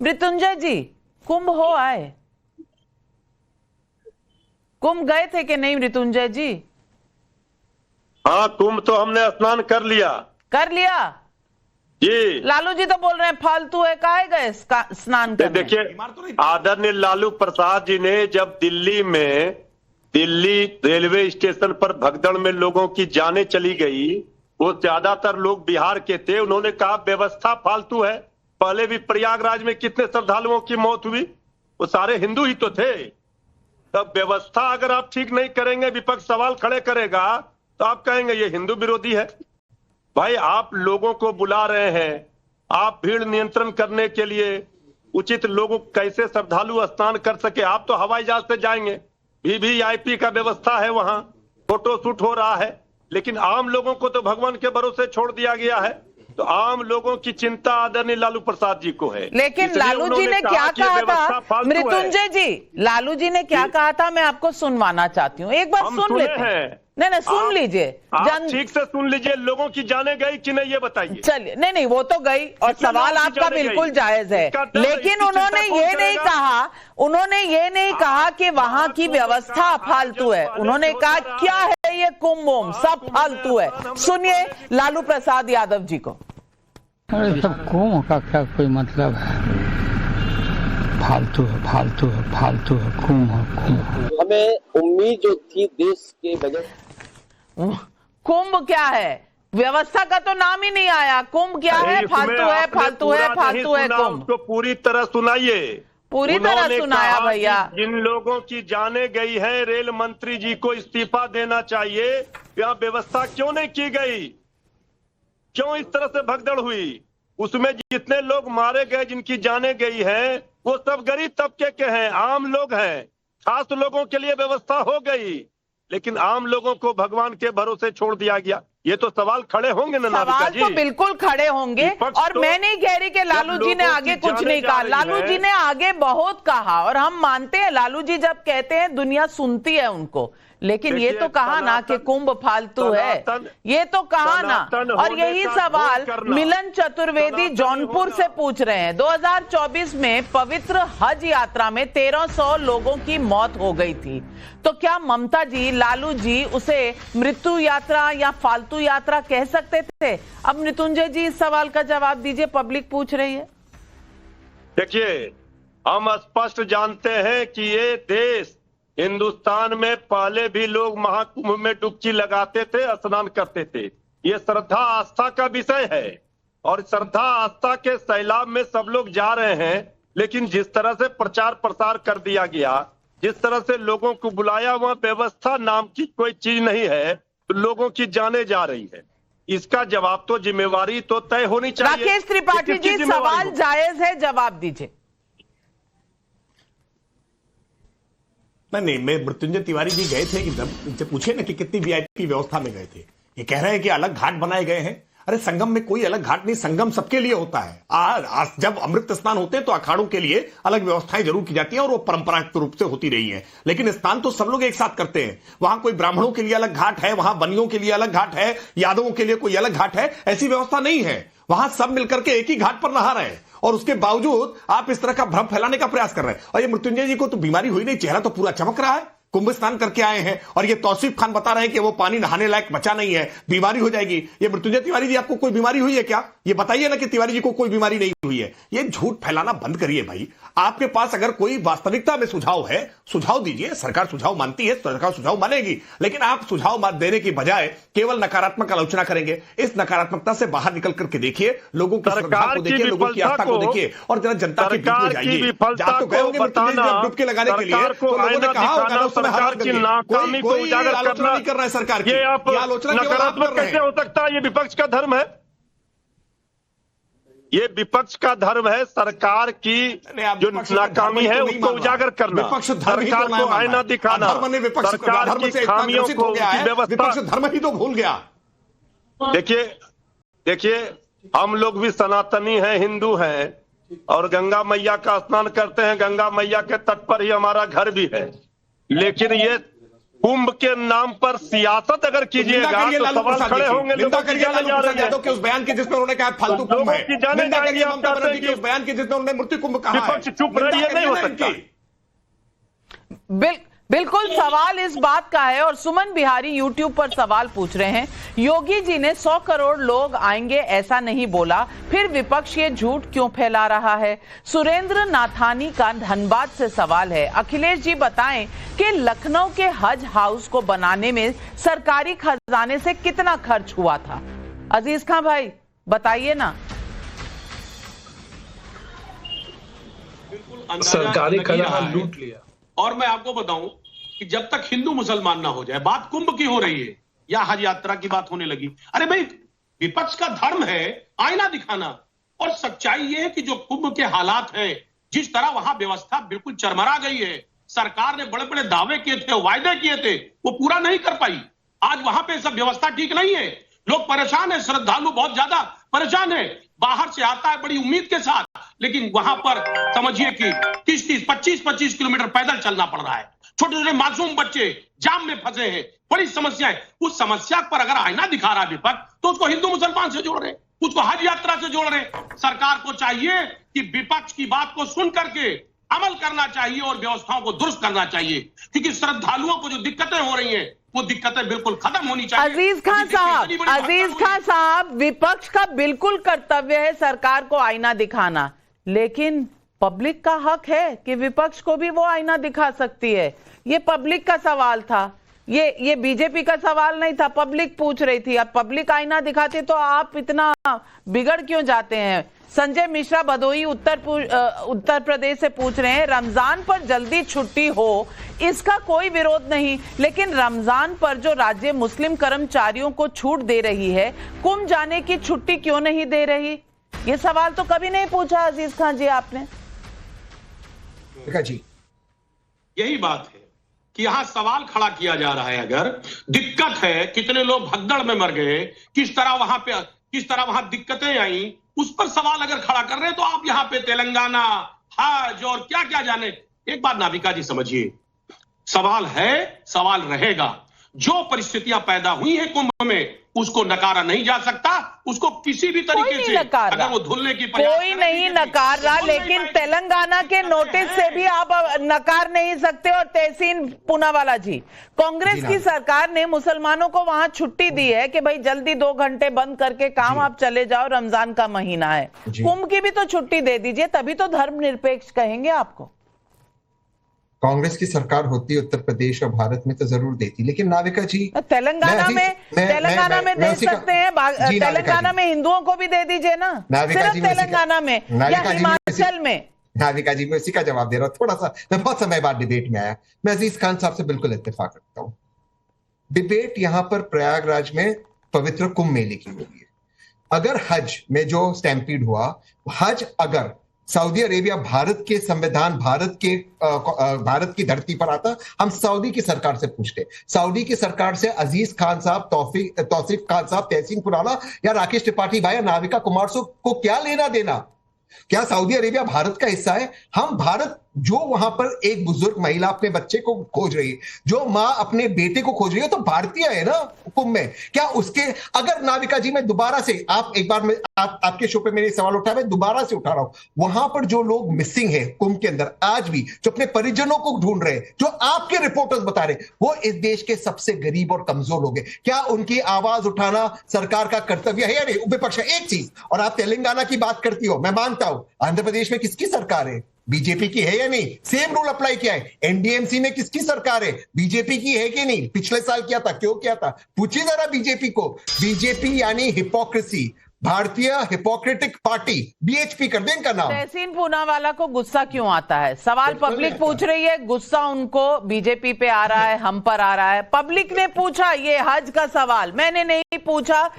मृत्युंजय जी, कुंभ हो आए, कुंभ गए थे कि नहीं मृत्युंजय जी? हाँ, कुंभ तो हमने स्नान कर लिया। कर लिया जी। लालू जी तो बोल रहे हैं फालतू है, काहे गए स्नान करने? देखिए, आदरणीय लालू प्रसाद जी ने जब दिल्ली रेलवे स्टेशन पर भगदड़ में लोगों की जानें चली गई, वो ज्यादातर लोग बिहार के थे, उन्होंने कहा व्यवस्था फालतू है। पहले भी प्रयागराज में कितने श्रद्धालुओं की मौत हुई, वो सारे हिंदू ही तो थे। तब व्यवस्था अगर आप ठीक नहीं करेंगे, विपक्ष सवाल खड़े करेगा तो आप कहेंगे ये हिंदू विरोधी है। भाई, आप लोगों को बुला रहे हैं, आप भीड़ नियंत्रण करने के लिए उचित लोगों कैसे श्रद्धालु स्नान कर सके। आप तो हवाई जहाज से जाएंगे, वीवीआईपी का व्यवस्था है, वहां फोटो शूट हो रहा है, लेकिन आम लोगों को तो भगवान के भरोसे छोड़ दिया गया है। तो आम लोगों की चिंता आदरणीय लालू प्रसाद जी को है। लेकिन लालू जी ने क्या कहा था मृत्युंजय जी, लालू जी ने क्या कहा था, मैं आपको सुनवाना चाहती हूँ, एक बार सुन लेते हैं। नहीं, सुन लीजिए, ठीक से सुन लीजिए। लोगों की जाने गई कि नहीं ये बताइए। चलिए, नहीं वो तो गई और सवाल आपका बिल्कुल जायज है, लेकिन उन्होंने ये नहीं कहा कि वहां की व्यवस्था फालतू है। उन्होंने कहा क्या है ये कुंभ सब फालतू है। सुनिए लालू प्रसाद यादव जी को। अरे सब कुंभ का क्या कोई मतलब है? फालतू है, फालतू है, फालतू है, कुंभ है। हमें उम्मीद जो थी देश के बजट, कुंभ क्या है? व्यवस्था का तो नाम ही नहीं आया। कुंभ क्या है? फालतू है, फालतू है, फालतू है कुंभ। उसको पूरी तरह सुनाइए। पूरी तरह सुनाया भैया। जिन लोगों की जाने गई है, रेल मंत्री जी को इस्तीफा देना चाहिए। यहाँ व्यवस्था क्यों नहीं की गई? क्यों इस तरह से भगदड़ हुई? उसमें जितने लोग मारे गए, जिनकी जाने गई है, वो सब गरीब तबके के हैं, आम लोग हैं। खास लोगों के लिए व्यवस्था हो गई, लेकिन आम लोगों को भगवान के भरोसे छोड़ दिया गया। ये तो सवाल खड़े होंगे ना सवाल तो बिल्कुल खड़े होंगे। और मैं नहीं कह रही कि लालू जी ने आगे कुछ नहीं कहा, लालू जी ने आगे बहुत कहा और हम मानते हैं लालू जी जब कहते हैं दुनिया सुनती है उनको, लेकिन ये तो कहा ना कि कुंभ फालतू है, ये तो कहा ना। और यही सवाल मिलन चतुर्वेदी जौनपुर से पूछ रहे हैं। 2024 में पवित्र हज यात्रा में 1300 लोगों की मौत हो गई थी, तो क्या ममता जी, लालू जी उसे मृत्यु यात्रा या फालतू यात्रा कह सकते थे? अब मृत्युंजय जी इस सवाल का जवाब दीजिए, पब्लिक पूछ रही है। देखिए, हम स्पष्ट जानते हैं कि ये देश, हिंदुस्तान में पहले भी लोग महाकुंभ में डुबकी लगाते थे, स्नान करते थे। ये श्रद्धा आस्था का विषय है और श्रद्धा आस्था के सैलाब में सब लोग जा रहे हैं। लेकिन जिस तरह से प्रचार प्रसार कर दिया गया, जिस तरह से लोगों को बुलाया, वहां व्यवस्था नाम की कोई चीज नहीं है, तो लोगों की जाने जा रही है। इसका जवाब तो, जिम्मेवारी तो तय होनी चाहिए। राकेश त्रिपाठी जी, सवाल जायज है, जवाब दीजिए। नहीं, मैं मृत्युंजय तिवारी जी गए थे कि जब इनसे पूछे ना कि कितनी वीआईपी व्यवस्था में गए थे, ये कह रहे हैं कि अलग घाट बनाए गए हैं। अरे संगम में कोई अलग घाट नहीं, संगम सबके लिए होता है। जब अमृत स्नान होते हैं तो अखाड़ों के लिए अलग व्यवस्थाएं जरूर की जाती हैं और वो परंपरागत रूप से होती रही है, लेकिन स्नान तो सब लोग एक साथ करते हैं। वहां कोई ब्राह्मणों के लिए अलग घाट है, वहां बनियों के लिए अलग घाट है, यादवों के लिए कोई अलग घाट है, ऐसी व्यवस्था नहीं है। वहां सब मिलकर के एक ही घाट पर नहा रहे हैं और उसके बावजूद आप इस तरह का भ्रम फैलाने का प्रयास कर रहे हैं। और ये मृत्युंजय जी को तो बीमारी हुई नहीं, चेहरा तो पूरा चमक रहा है, कुंभ स्नान करके आए हैं और ये तौसीफ खान बता रहे हैं कि वो पानी नहाने लायक बचा नहीं है, बीमारी हो जाएगी। ये मृत्युंजय तिवारी जी, आपको कोई बीमारी हुई है क्या? ये बताइए ना कि तिवारी जी को कोई बीमारी नहीं हुई है। ये झूठ फैलाना बंद करिए भाई। आपके पास अगर कोई वास्तविकता में सुझाव है, सुझाव दीजिए। सरकार सुझाव मानती है, सरकार सुझाव मानेगी, लेकिन आप सुझाव देने की बजाय केवल नकारात्मक आलोचना करेंगे। इस नकारात्मकता से बाहर निकल करके देखिए, लोगों की श्रद्धा को देखिए, लोगों की आस्था को देखिए और जरा जनता के बीच में जाइए। जा तो गए होंगे मृत्युंजय जी डुबकी लगाने के लिए, तो लोगों ने कहा होगा ना उस समय हाथ कोई आलोचना नहीं कर रहा है सरकार की। ये आप नकारात्मक कैसे हो सकता है? ये विपक्ष का धर्म है, ये विपक्ष का धर्म है। सरकार की जो नाकामी है उसको उजागर करना, सरकार को आईना दिखाना, सरकार की खामियों को, विपक्ष धर्म ही तो भूल गया। देखिए, हम लोग भी सनातनी हैं, हिंदू हैं और गंगा मैया का स्नान करते हैं। गंगा मैया के तट पर ही हमारा घर भी है, लेकिन ये कुंभ के नाम पर सियासत अगर कीजिएगा तो सवाल खड़े होंगे। निंदा करिए लालू प्रसाद यादव के उस बयान की जिसमें उन्होंने कहा फालतू कुंभ है। निंदा करिए ममता बनर्जी के उस बयान की जिसमें उन्होंने मृत्यु कुंभ कहा है। विपक्ष चुप रहिए, नहीं हो सकता। बिल्कुल सवाल इस बात का है। और सुमन बिहारी यूट्यूब पर सवाल पूछ रहे हैं, योगी जी ने 100 करोड़ लोग आएंगे ऐसा नहीं बोला, फिर विपक्ष ये झूठ क्यों फैला रहा है। सुरेंद्र नाथानी का धनबाद से सवाल है, अखिलेश जी बताएं कि लखनऊ के हज हाउस को बनाने में सरकारी खजाने से कितना खर्च हुआ था। अजीज खान भाई बताइए ना। सरकारी खजाना लूट लिया। और मैं आपको बताऊं कि जब तक हिंदू मुसलमान ना हो जाए, बात कुंभ की हो रही है या हज यात्रा की बात होने लगी। अरे भाई, विपक्ष का धर्म है आईना दिखाना, और सच्चाई ये है कि जो कुंभ के हालात हैं, जिस तरह वहां व्यवस्था बिल्कुल चरमरा गई है। सरकार ने बड़े बड़े दावे किए थे, वायदे किए थे, वो पूरा नहीं कर पाई। आज वहां पे सब व्यवस्था ठीक नहीं है, लोग परेशान है, श्रद्धालु बहुत ज्यादा परेशान है। बाहर से आता है बड़ी उम्मीद के साथ, लेकिन वहां पर समझिए कि 30-30, 25-25 किलोमीटर पैदल चलना पड़ रहा है। छोटे छोटे मासूम बच्चे जाम में फंसे हैं, बड़ी समस्या है। उस समस्या पर अगर आईना दिखा रहा है विपक्ष, तो उसको हिंदू मुसलमान से जोड़ रहे, उसको हज यात्रा से जोड़ रहे। सरकार को चाहिए कि विपक्ष की बात को सुन करके अमल करना चाहिए और व्यवस्थाओं को दुरुस्त करना चाहिए, क्योंकि श्रद्धालुओं को जो दिक्कतें हो रही हैं वो दिक्कतें बिल्कुल खत्म होनी चाहिए। अजीज खान साहब, विपक्ष का बिल्कुल कर्तव्य है सरकार को आईना दिखाना, लेकिन पब्लिक का हक है कि विपक्ष को भी वो आईना दिखा सकती है। ये पब्लिक का सवाल था, ये बीजेपी का सवाल नहीं था, पब्लिक पूछ रही थी। अब पब्लिक आईना दिखाती तो आप इतना बिगड़ क्यों जाते हैं। संजय मिश्रा भदोही उत्तर प्रदेश से पूछ रहे हैं, रमजान पर जल्दी छुट्टी हो इसका कोई विरोध नहीं, लेकिन रमजान पर जो राज्य मुस्लिम कर्मचारियों को छूट दे रही है, कुंभ जाने की छुट्टी क्यों नहीं दे रही। ये सवाल तो कभी नहीं पूछा अजीज खान जी आपने। जी यही बात है कि यहां सवाल खड़ा किया जा रहा है। अगर दिक्कत है, कितने लोग भगदड़ में मर गए, किस तरह वहां दिक्कतें आई, उस पर सवाल अगर खड़ा कर रहे हैं, तो आप यहां पे तेलंगाना, हज और क्या क्या जाने। एक बात नाविका जी समझिए, सवाल है, सवाल रहेगा। जो परिस्थितियां पैदा हुई हैं कुंभ में, उसको नकारा नहीं जा सकता। उसको किसी भी तरीके से अगर वो धुलने की कोई नहीं नकार रहा, लेकिन तेलंगाना के नोटिस से भी आप नकार नहीं सकते। और तहसीन पूनावाला जी, कांग्रेस की सरकार ने मुसलमानों को वहां छुट्टी दी है कि भाई जल्दी 2 घंटे बंद करके काम आप चले जाओ, रमजान का महीना है। कुंभ की भी तो छुट्टी दे दीजिए, तभी तो धर्मनिरपेक्ष कहेंगे आपको। कांग्रेस की सरकार होती उत्तर प्रदेश और भारत में तो जरूर देती, लेकिन नाविका जी तेलंगाना में दे सकते हैं, तेलंगाना में हिंदुओं को भी दे दीजिए ना, सिर्फ तेलंगाना में या हिमाचल में। नाविका जी, मैं उसी का जवाब दे रहा हूँ। थोड़ा सा, मैं बहुत समय बाद डिबेट में आया, मैं अजीज खान साहब से बिल्कुल इत्तेफाक रखता हूँ। डिबेट यहाँ पर प्रयागराज में पवित्र कुंभ मेले की होगी। अगर हज में जो स्टैम्पीड हुआ, हज अगर सऊदी अरेबिया भारत के संविधान, भारत की धरती पर आता, हम सऊदी की सरकार से पूछते, सऊदी की सरकार से अजीज खान साहब, तौसीफ खान साहब, तहसीन पुनावाला या राकेश त्रिपाठी भाई या नाविका कुमार को क्या लेना देना। क्या सऊदी अरेबिया भारत का हिस्सा है? हम भारत, जो वहां पर एक बुजुर्ग महिला अपने बच्चे को खोज रही है, जो माँ अपने बेटे को खोज रही है, तो भारतीय है ना कुंभ में। क्या उसके, अगर नाविका जी, मैं दोबारा से, आप एक बार में आपके शो पे मेरे सवाल उठा, मैं दोबारा से उठा रहा हूं, वहां पर जो लोग मिसिंग है कुंभ के अंदर आज भी, जो अपने परिजनों को ढूंढ रहे हैं, जो आपके रिपोर्टर्स बता रहे, वो इस देश के सबसे गरीब और कमजोर लोग हैं। क्या उनकी आवाज उठाना सरकार का कर्तव्य है या नहीं? विपक्ष है एक चीज। और आप तेलंगाना की बात करती हो, मैं मानता हूं, आंध्र प्रदेश में किसकी सरकार है? बीजेपी की है या नहीं? सेम रूल अप्लाई किया है। एनडीएमसी में किसकी सरकार है? बीजेपी की है कि नहीं? पिछले साल किया था, क्यों किया था? पूछिए जरा बीजेपी को। बीजेपी यानी हिपोक्रेसी, भारतीय हिपोक्रेटिक पार्टी, बीएचपी कर दें इनका नाम। तहसीन पूनावाला को गुस्सा क्यों आता है? सवाल पब्लिक पूछ रही है, गुस्सा उनको बीजेपी पे आ रहा है, हम पर आ रहा है। पब्लिक ने पूछा ये हज का सवाल, मैंने नहीं पूछा